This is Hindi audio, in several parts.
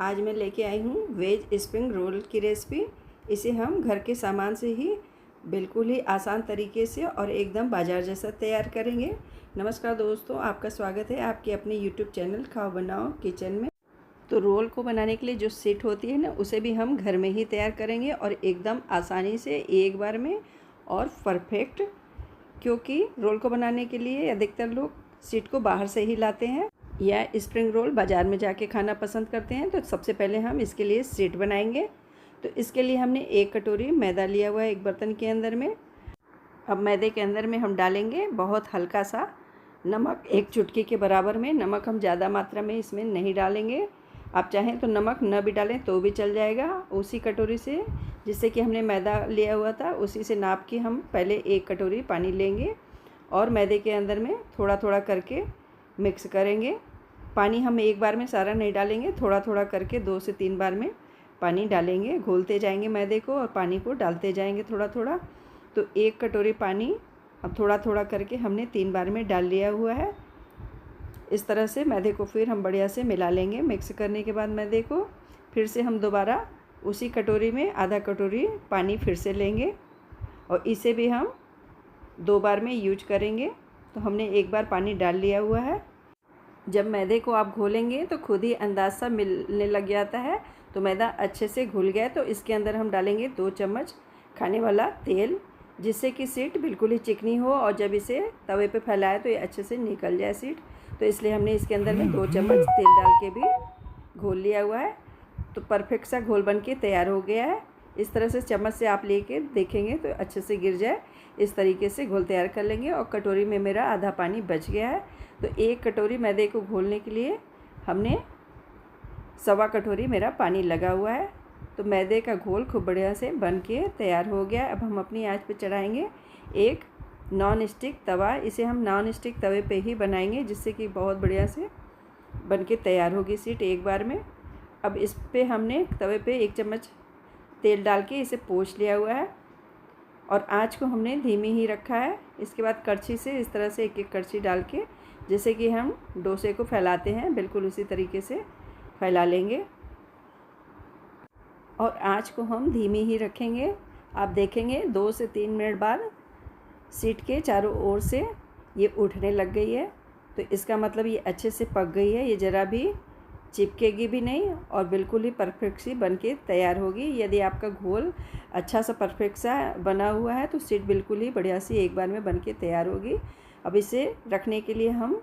आज मैं लेके आई हूँ वेज स्प्रिंग रोल की रेसिपी। इसे हम घर के सामान से ही बिल्कुल ही आसान तरीके से और एकदम बाजार जैसा तैयार करेंगे। नमस्कार दोस्तों, आपका स्वागत है आपके अपने यूट्यूब चैनल खाओ बनाओ किचन में। तो रोल को बनाने के लिए जो शीट होती है ना, उसे भी हम घर में ही तैयार करेंगे और एकदम आसानी से एक बार में और परफेक्ट। क्योंकि रोल को बनाने के लिए अधिकतर लोग शीट को बाहर से ही लाते हैं या स्प्रिंग रोल बाज़ार में जाके खाना पसंद करते हैं। तो सबसे पहले हम इसके लिए शीट बनाएंगे। तो इसके लिए हमने 1 कटोरी मैदा लिया हुआ है एक बर्तन के अंदर में। अब मैदे के अंदर में हम डालेंगे बहुत हल्का सा नमक, 1 चुटकी के बराबर में। नमक हम ज़्यादा मात्रा में इसमें नहीं डालेंगे। आप चाहें तो नमक न भी डालें तो भी चल जाएगा। उसी कटोरी से जिससे कि हमने मैदा लिया हुआ था उसी से नाप के हम पहले 1 कटोरी पानी लेंगे और मैदे के अंदर में थोड़ा थोड़ा करके मिक्स करेंगे। पानी हम एक बार में सारा नहीं डालेंगे, थोड़ा थोड़ा करके 2 से 3 बार में पानी डालेंगे। घोलते जाएंगे मैदे को और पानी को डालते जाएंगे थोड़ा थोड़ा। तो 1 कटोरी पानी अब थोड़ा थोड़ा करके हमने 3 बार में डाल लिया हुआ है। इस तरह से मैदे को फिर हम बढ़िया से मिला लेंगे। मिक्स करने के बाद मैदे को फिर से हम दोबारा उसी कटोरी में आधा कटोरी पानी फिर से लेंगे और इसे भी हम 2 बार में यूज करेंगे। तो हमने 1 बार पानी डाल लिया हुआ है। जब मैदे को आप घोलेंगे तो खुद ही अंदाज सा मिलने लग जाता है। तो मैदा अच्छे से घुल गया तो इसके अंदर हम डालेंगे 2 चम्मच खाने वाला तेल, जिससे कि शीट बिल्कुल ही चिकनी हो और जब इसे तवे पे फैलाए तो ये अच्छे से निकल जाए शीट। तो इसलिए हमने इसके अंदर में 2 चम्मच तेल डाल के भी घोल लिया हुआ है। तो परफेक्ट सा घोल बन के तैयार हो गया है। इस तरह से चम्मच से आप लेके देखेंगे तो अच्छे से गिर जाए। इस तरीके से घोल तैयार कर लेंगे और कटोरी में मेरा आधा पानी बच गया है। तो 1 कटोरी मैदे को घोलने के लिए हमने 1.25 कटोरी मेरा पानी लगा हुआ है। तो मैदे का घोल खूब बढ़िया से बन के तैयार हो गया। अब हम अपनी आंच पे चढ़ाएंगे एक नॉन स्टिक तवा। इसे हम नॉन स्टिक तवे पे ही बनाएंगे जिससे कि बहुत बढ़िया से बन के तैयार होगी शीट एक बार में। अब इस पे हमने तवे पे 1 चम्मच तेल डाल के इसे पोंछ लिया हुआ है और आँच को हमने धीमी ही रखा है। इसके बाद कड़छी से इस तरह से एक एक कड़छी डाल के जैसे कि हम डोसे को फैलाते हैं बिल्कुल उसी तरीके से फैला लेंगे और आँच को हम धीमी ही रखेंगे। आप देखेंगे 2 से 3 मिनट बाद शीट के चारों ओर से ये उठने लग गई है। तो इसका मतलब ये अच्छे से पक गई है। ये ज़रा भी चिपकेगी भी नहीं और बिल्कुल ही परफेक्ट सी बन के तैयार होगी। यदि आपका घोल अच्छा सा परफेक्ट सा बना हुआ है तो शीट बिल्कुल ही बढ़िया सी एक बार में बन के तैयार होगी। अब इसे रखने के लिए हम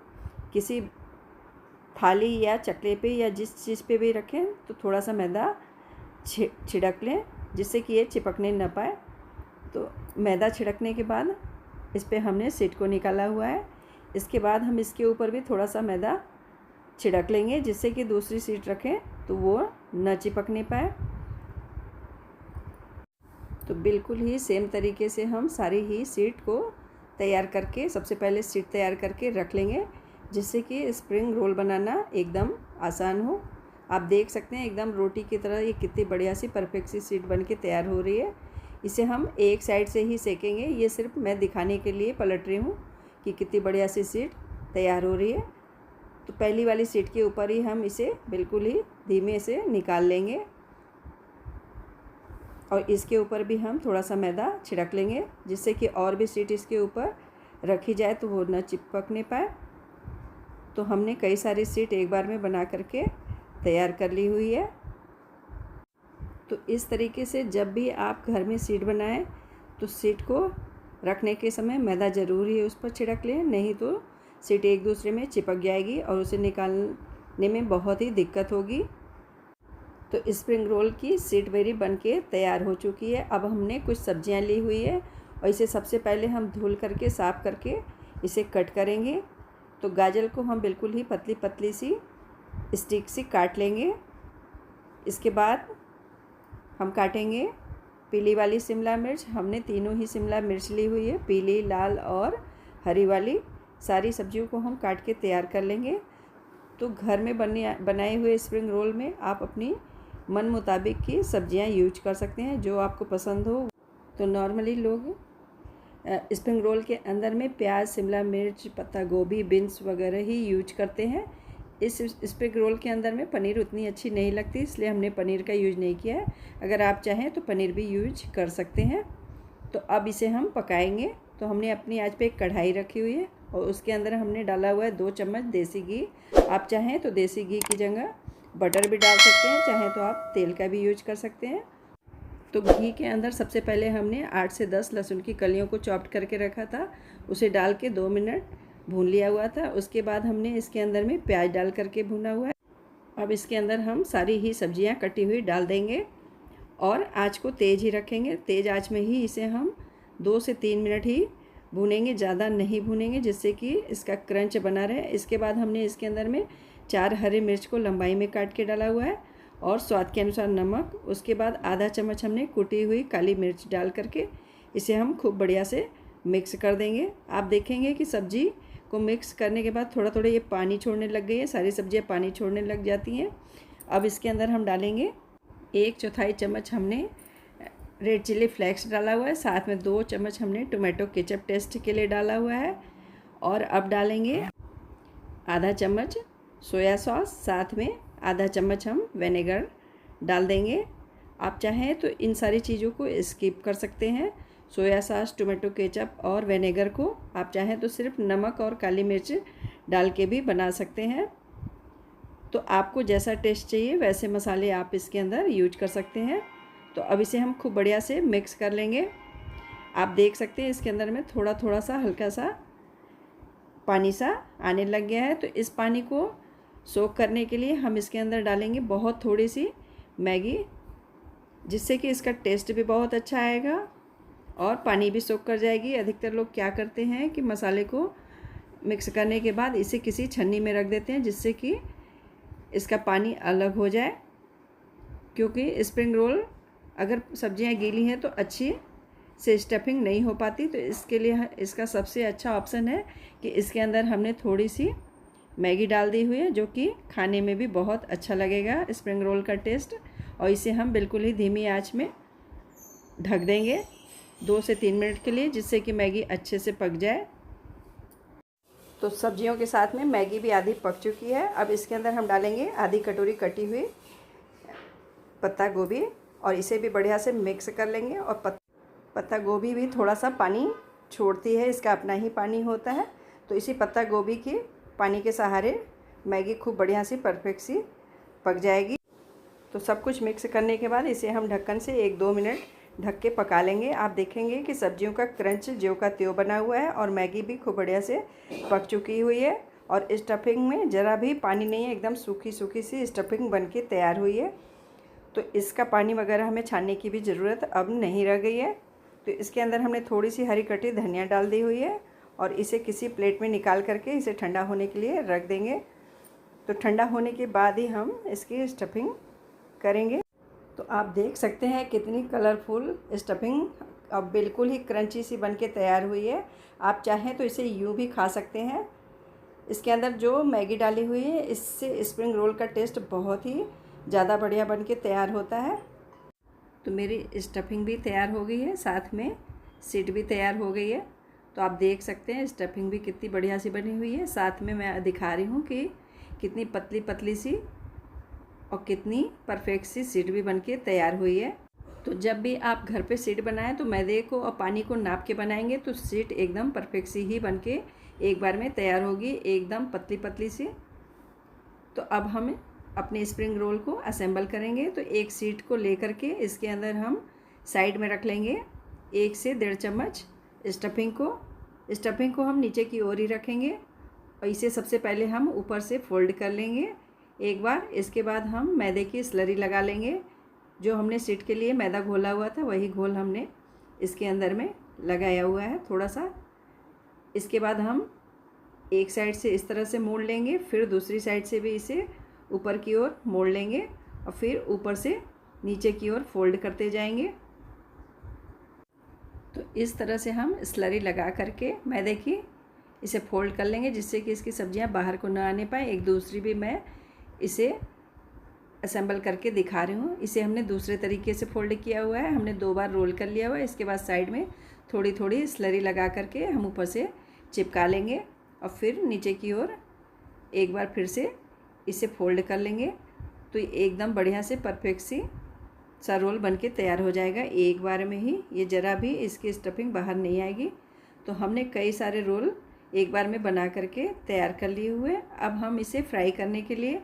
किसी थाली या चकले पे या जिस चीज़ पे भी रखें तो थोड़ा सा मैदा छिड़क लें जिससे कि ये चिपकने न पाए। तो मैदा छिड़कने के बाद इस पे हमने शीट को निकाला हुआ है। इसके बाद हम इसके ऊपर भी थोड़ा सा मैदा छिड़क लेंगे जिससे कि दूसरी शीट रखें तो वो न चिपकने पाए। तो बिल्कुल ही सेम तरीके से हम सारी ही शीट को तैयार करके सबसे पहले शीट तैयार करके रख लेंगे जिससे कि स्प्रिंग रोल बनाना एकदम आसान हो। आप देख सकते हैं एकदम रोटी की तरह ये कितनी बढ़िया सी परफेक्ट सी शीट बन के तैयार हो रही है। इसे हम एक साइड से ही सेकेंगे। ये सिर्फ मैं दिखाने के लिए पलट रही हूँ कि कितनी बढ़िया सी शीट तैयार हो रही है। तो पहली वाली शीट के ऊपर ही हम इसे बिल्कुल ही धीमे से निकाल लेंगे और इसके ऊपर भी हम थोड़ा सा मैदा छिड़क लेंगे जिससे कि और भी शीट इसके ऊपर रखी जाए तो वो न चिपकने पाए। तो हमने कई सारी शीट एक बार में बना करके तैयार कर ली हुई है। तो इस तरीके से जब भी आप घर में शीट बनाएं तो शीट को रखने के समय मैदा ज़रूर ही उस पर छिड़क लें, नहीं तो शीट एक दूसरे में चिपक जाएगी और उसे निकालने में बहुत ही दिक्कत होगी। तो स्प्रिंग रोल की शीट मेरी बन के तैयार हो चुकी है। अब हमने कुछ सब्जियां ली हुई है और इसे सबसे पहले हम धुल करके साफ़ करके इसे कट करेंगे। तो गाजर को हम बिल्कुल ही पतली पतली सी स्टिक सी काट लेंगे। इसके बाद हम काटेंगे पीली वाली शिमला मिर्च। हमने तीनों ही शिमला मिर्च ली हुई है, पीली, लाल और हरी वाली। सारी सब्जियों को हम काट के तैयार कर लेंगे। तो घर में बनाए हुए स्प्रिंग रोल में आप अपनी मन मुताबिक की सब्जियां यूज कर सकते हैं जो आपको पसंद हो। तो नॉर्मली लोग स्प्रिंग रोल के अंदर में प्याज, शिमला मिर्च, पत्ता गोभी, बीन्स वगैरह ही यूज करते हैं। इस स्प्रिंग रोल के अंदर में पनीर उतनी अच्छी नहीं लगती, इसलिए हमने पनीर का यूज़ नहीं किया है। अगर आप चाहें तो पनीर भी यूज कर सकते हैं। तो अब इसे हम पकाएंगे। तो हमने अपनी आंच पे एक कढ़ाई रखी हुई है और उसके अंदर हमने डाला हुआ है 2 चम्मच देसी घी। आप चाहें तो देसी घी की जगह बटर भी डाल सकते हैं, चाहें तो आप तेल का भी यूज कर सकते हैं। तो घी के अंदर सबसे पहले हमने 8 से 10 लहसुन की कलियों को चॉप्ड करके रखा था, उसे डाल के 2 मिनट भून लिया हुआ था। उसके बाद हमने इसके अंदर में प्याज डाल करके भुना हुआ है। अब इसके अंदर हम सारी ही सब्जियां कटी हुई डाल देंगे और आँच को तेज़ ही रखेंगे। तेज़ आँच में ही इसे हम 2 से 3 मिनट ही भूनेंगे, ज़्यादा नहीं भूनेंगे, जिससे कि इसका क्रंच बना रहे। इसके बाद हमने इसके अंदर में 4 हरी मिर्च को लंबाई में काट के डाला हुआ है और स्वाद के अनुसार नमक। उसके बाद आधा चम्मच हमने कुटी हुई काली मिर्च डाल करके इसे हम खूब बढ़िया से मिक्स कर देंगे। आप देखेंगे कि सब्जी को मिक्स करने के बाद थोड़ा थोड़ा ये पानी छोड़ने लग गई है, सारी सब्जियां पानी छोड़ने लग जाती हैं। अब इसके अंदर हम डालेंगे 1/4 चम्मच हमने रेड चिली फ्लेक्स डाला हुआ है, साथ में 2 चम्मच हमने टोमेटो केचप टेस्ट के लिए डाला हुआ है। और अब डालेंगे आधा चम्मच सोया सॉस, साथ में आधा चम्मच हम विनेगर डाल देंगे। आप चाहें तो इन सारी चीज़ों को स्किप कर सकते हैं। सोया सॉस, टोमेटो केचप और विनेगर को आप चाहें तो सिर्फ नमक और काली मिर्च डाल के भी बना सकते हैं। तो आपको जैसा टेस्ट चाहिए वैसे मसाले आप इसके अंदर यूज कर सकते हैं। तो अब इसे हम खूब बढ़िया से मिक्स कर लेंगे। आप देख सकते हैं इसके अंदर में थोड़ा थोड़ा सा हल्का सा पानी सा आने लग गया है। तो इस पानी को सोक करने के लिए हम इसके अंदर डालेंगे बहुत थोड़ी सी मैगी, जिससे कि इसका टेस्ट भी बहुत अच्छा आएगा और पानी भी सोक कर जाएगी। अधिकतर लोग क्या करते हैं कि मसाले को मिक्स करने के बाद इसे किसी छन्नी में रख देते हैं, जिससे कि इसका पानी अलग हो जाए, क्योंकि स्प्रिंग रोल अगर सब्जियां गीली हैं तो अच्छी से स्टफिंग नहीं हो पाती। तो इसके लिए इसका सबसे अच्छा ऑप्शन है कि इसके अंदर हमने थोड़ी सी मैगी डाल दी हुई है, जो कि खाने में भी बहुत अच्छा लगेगा स्प्रिंग रोल का टेस्ट। और इसे हम बिल्कुल ही धीमी आंच में ढक देंगे 2 से 3 मिनट के लिए, जिससे कि मैगी अच्छे से पक जाए। तो सब्जियों के साथ में मैगी भी आधी पक चुकी है। अब इसके अंदर हम डालेंगे आधी कटोरी कटी हुई पत्ता गोभी और इसे भी बढ़िया से मिक्स कर लेंगे। और पत्ता गोभी भी थोड़ा सा पानी छोड़ती है, इसका अपना ही पानी होता है। तो इसी पत्ता गोभी के पानी के सहारे मैगी खूब बढ़िया सी परफेक्ट सी पक जाएगी। तो सब कुछ मिक्स करने के बाद इसे हम ढक्कन से 1-2 मिनट ढक के पका लेंगे। आप देखेंगे कि सब्जियों का क्रंच ज्यों का त्यों बना हुआ है और मैगी भी खूब बढ़िया से पक चुकी हुई है और स्टफिंग में ज़रा भी पानी नहीं है, एकदम सूखी सूखी सी स्टफिंग बन के तैयार हुई है। तो इसका पानी वगैरह हमें छानने की भी ज़रूरत अब नहीं रह गई है। तो इसके अंदर हमने थोड़ी सी हरी कटी धनिया डाल दी हुई है और इसे किसी प्लेट में निकाल करके इसे ठंडा होने के लिए रख देंगे। तो ठंडा होने के बाद ही हम इसकी स्टफिंग करेंगे। तो आप देख सकते हैं कितनी कलरफुल स्टफिंग अब बिल्कुल ही क्रंची सी बन के तैयार हुई है। आप चाहें तो इसे यूँ भी खा सकते हैं। इसके अंदर जो मैगी डाली हुई है इससे स्प्रिंग रोल का टेस्ट बहुत ही ज़्यादा बढ़िया बन के तैयार होता है। तो मेरी स्टफिंग भी तैयार हो गई है, साथ में सीट भी तैयार हो गई है। तो आप देख सकते हैं स्टफिंग भी कितनी बढ़िया सी बनी हुई है। साथ में मैं दिखा रही हूँ कि कितनी पतली पतली सी और कितनी परफेक्ट सी सीट भी बनके तैयार हुई है। तो जब भी आप घर पे सीट बनाएं तो मैदे को और पानी को नाप के बनाएंगे तो सीट एकदम परफेक्ट सी ही बनके एक बार में तैयार होगी, एकदम पतली पतली सी। तो अब हम अपने स्प्रिंग रोल को असेंबल करेंगे। तो एक सीट को लेकर के इसके अंदर हम साइड में रख लेंगे 1 से 1.5 चम्मच स्टफिंग को हम नीचे की ओर ही रखेंगे और इसे सबसे पहले हम ऊपर से फोल्ड कर लेंगे एक बार। इसके बाद हम मैदे की स्लरी लगा लेंगे। जो हमने सीट के लिए मैदा घोला हुआ था वही घोल हमने इसके अंदर में लगाया हुआ है थोड़ा सा। इसके बाद हम एक साइड से इस तरह से मोड़ लेंगे, फिर दूसरी साइड से भी इसे ऊपर की ओर मोड़ लेंगे और फिर ऊपर से नीचे की ओर फोल्ड करते जाएंगे। तो इस तरह से हम स्लरी लगा करके मैदे की इसे फोल्ड कर लेंगे, जिससे कि इसकी सब्जियां बाहर को ना आने पाए। एक दूसरी भी मैं इसे असेंबल करके दिखा रही हूँ। इसे हमने दूसरे तरीके से फोल्ड किया हुआ है, हमने 2 बार रोल कर लिया हुआ है। इसके बाद साइड में थोड़ी थोड़ी स्लरी लगा करके हम ऊपर से चिपका लेंगे और फिर नीचे की ओर एक बार फिर से इसे फोल्ड कर लेंगे तो एकदम बढ़िया से परफेक्ट सा रोल बनके तैयार हो जाएगा एक बार में ही। ये ज़रा भी इसकी स्टफिंग बाहर नहीं आएगी। तो हमने कई सारे रोल एक बार में बना करके तैयार कर लिए हुए। अब हम इसे फ्राई करने के लिए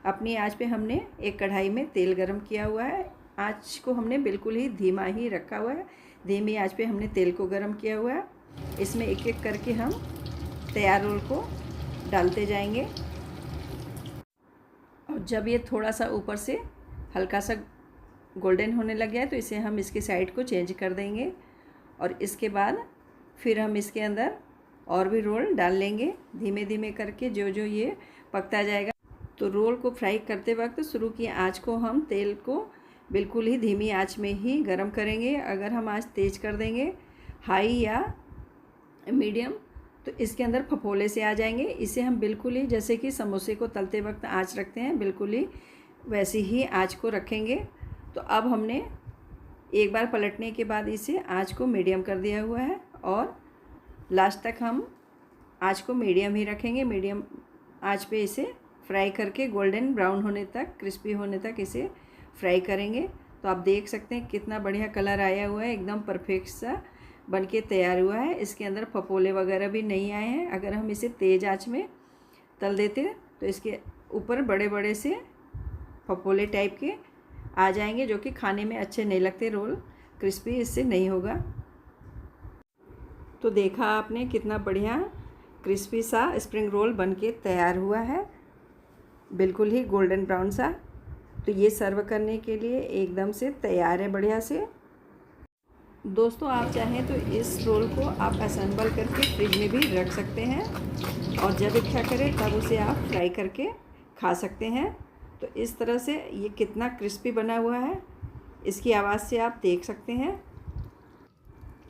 अपनी आंच पे हमने एक कढ़ाई में तेल गरम किया हुआ है। आंच को हमने बिल्कुल ही धीमा ही रखा हुआ है। धीमी आंच पे हमने तेल को गरम किया हुआ है। इसमें एक एक करके हम तैयार रोल को डालते जाएंगे और जब ये थोड़ा सा ऊपर से हल्का सा गोल्डन होने लग गया है तो इसे हम इसकी साइड को चेंज कर देंगे और इसके बाद फिर हम इसके अंदर और भी रोल डाल लेंगे धीमे धीमे करके। जो जो ये पकता जाएगा तो रोल को फ्राई करते वक्त शुरू की आंच को हम तेल को बिल्कुल ही धीमी आंच में ही गरम करेंगे। अगर हम आंच तेज़ कर देंगे हाई या मीडियम तो इसके अंदर फफोले से आ जाएंगे। इसे हम बिल्कुल ही जैसे कि समोसे को तलते वक्त आंच रखते हैं बिल्कुल ही वैसी ही आंच को रखेंगे। तो अब हमने एक बार पलटने के बाद इसे आंच को मीडियम कर दिया हुआ है और लास्ट तक हम आंच को मीडियम ही रखेंगे। मीडियम आंच पे इसे फ्राई करके गोल्डन ब्राउन होने तक, क्रिस्पी होने तक इसे फ्राई करेंगे। तो आप देख सकते हैं कितना बढ़िया कलर आया हुआ है, एकदम परफेक्ट सा बनके तैयार हुआ है। इसके अंदर फपोले वगैरह भी नहीं आए हैं। अगर हम इसे तेज़ आंच में तल देते तो इसके ऊपर बड़े बड़े से फपोले टाइप के आ जाएंगे जो कि खाने में अच्छे नहीं लगते। रोल क्रिस्पी इससे नहीं होगा। तो देखा आपने कितना बढ़िया क्रिस्पी सा स्प्रिंग रोल बनके तैयार हुआ है, बिल्कुल ही गोल्डन ब्राउन सा। तो ये सर्व करने के लिए एकदम से तैयार है बढ़िया से। दोस्तों आप चाहें तो इस रोल को आप असेंबल करके फ्रिज में भी रख सकते हैं और जब इच्छा करें तब उसे आप फ्राई करके खा सकते हैं। तो इस तरह से ये कितना क्रिस्पी बना हुआ है इसकी आवाज़ से आप देख सकते हैं।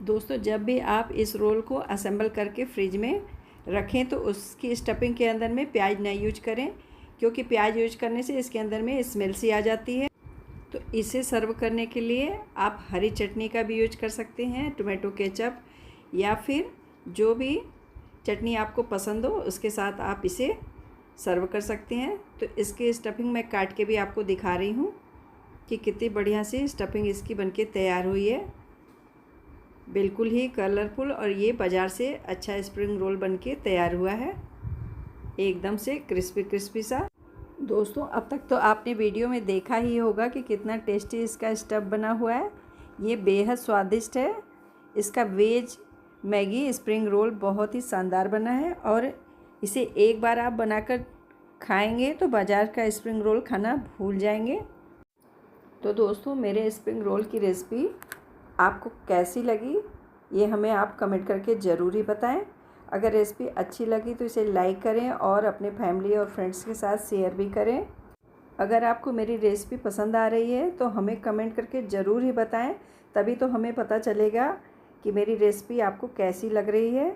दोस्तों जब भी आप इस रोल को असेंबल करके फ्रिज में रखें तो उसकी स्टफिंग के अंदर में प्याज ना यूज करें, क्योंकि प्याज यूज करने से इसके अंदर में स्मेल सी आ जाती है। तो इसे सर्व करने के लिए आप हरी चटनी का भी यूज कर सकते हैं, टोमेटो केचप या फिर जो भी चटनी आपको पसंद हो उसके साथ आप इसे सर्व कर सकते हैं। तो इसकी स्टफिंग मैं काट के भी आपको दिखा रही हूँ कि कितनी बढ़िया सी स्टफिंग इसकी बनके तैयार हुई है, बिल्कुल ही कलरफुल। और ये बाज़ार से अच्छा स्प्रिंग रोल बनके तैयार हुआ है, एकदम से क्रिस्पी क्रिस्पी सा। दोस्तों अब तक तो आपने वीडियो में देखा ही होगा कि कितना टेस्टी इसका स्टफ़ बना हुआ है। ये बेहद स्वादिष्ट है। इसका वेज मैगी स्प्रिंग रोल बहुत ही शानदार बना है और इसे एक बार आप बनाकर खाएंगे तो बाज़ार का स्प्रिंग रोल खाना भूल जाएंगे। तो दोस्तों मेरे स्प्रिंग रोल की रेसिपी आपको कैसी लगी ये हमें आप कमेंट करके ज़रूर ही बताएं। अगर रेसिपी अच्छी लगी तो इसे लाइक करें और अपने फैमिली और फ्रेंड्स के साथ शेयर भी करें। अगर आपको मेरी रेसिपी पसंद आ रही है तो हमें कमेंट करके ज़रूर ही बताएं, तभी तो हमें पता चलेगा कि मेरी रेसिपी आपको कैसी लग रही है।